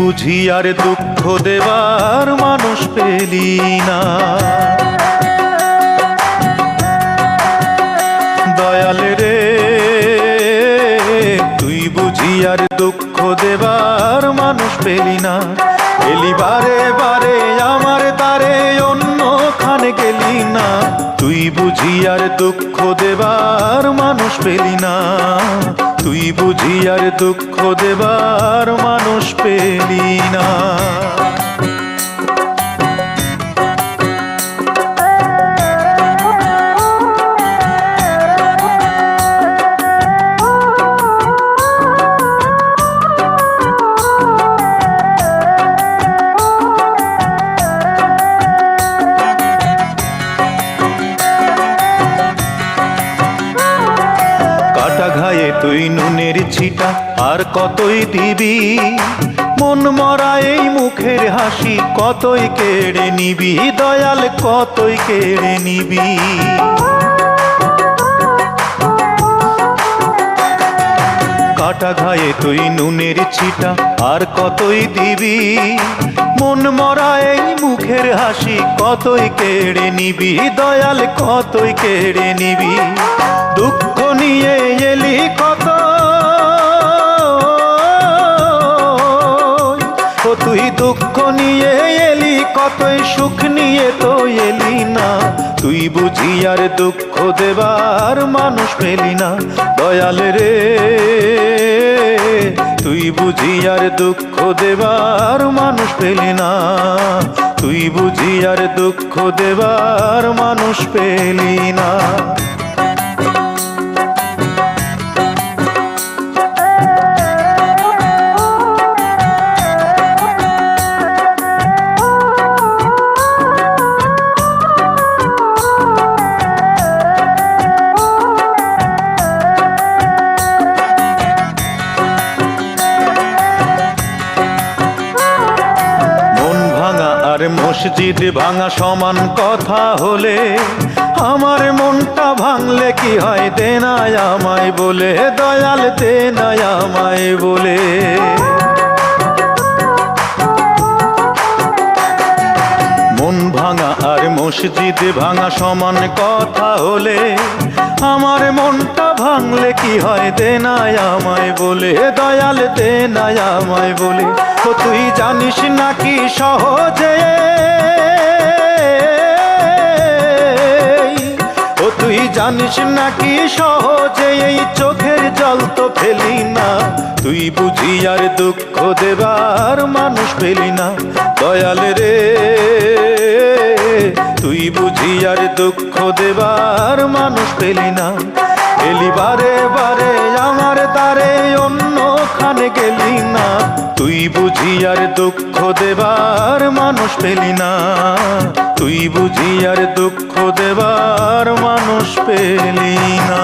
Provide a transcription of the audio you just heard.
বুঝি আর দুঃখ দেবার মানুষ পেলি না। দয়াল রে তুই বুঝি আর দুঃখ দেবার মানুষ পেলি না। এলি বারে বারে আমার দ্বারে অন্যখানে গেলি না। তুই বুঝি আর দুঃখ দেবার মানুষ পেলি না। তুই বুঝি আর দুঃখ দেবার মানুষ পেলি না। ঘায়ে তুই নুনের ছিটা আর কতই দিবি, মন মরা এই মুখের হাসি কতই কেড়ে নিবি। দয়াল কতই কেড়ে নিবি। কাটা ঘায়ে তুই নুনের ছিটা আর কতই দিবি, মন মরা এই মুখের হাসি কতই কেড়ে নিবি। দয়াল কতই কেড়ে নিবি। দুঃখ নিয়ে এলি কত, ও তুই দুঃখ নিয়ে এলি কতই, সুখ নিয়ে তো এলি না। তুই বুঝি আর দুঃখ দেবার মানুষ পেলি না। দয়াল রে তুই বুঝি আর দুঃখ দেবার মানুষ পেলি না। তুই বুঝি আর দুঃখ দেবার মানুষ পেলি না। মসজিদ ভাঙা সমান কথা হলে, আমার মনটা ভাঙলে কি হয় দে না আমায় বলে। দয়াল দে না আমায় বলে। মন ভাঙা আর মসজিদ ভাঙা সমান কথা হলে, আমার মনটা ভাঙলে কি হয় দে না আমায় বলে। দয়াল দে না আমায় বলে। ও তুই জানিস নাকি সহজে, ও তুই জানিস নাকি সহজে এই চোখের জল তো ফেলি না। তুই বুঝি আর দুঃখ দেবার মানুষ পেলি না। দয়াল রে তুই বুঝি আর দুঃখ দেবার মানুষ পেলি না। এলি বারে বারে আমার দ্বারে অন্যখানে গেলি না। তুই বুঝি আর দুঃখ দেবার মানুষ পেলি না। তুই বুঝি আর দুঃখ দেবার মানুষ পেলি না।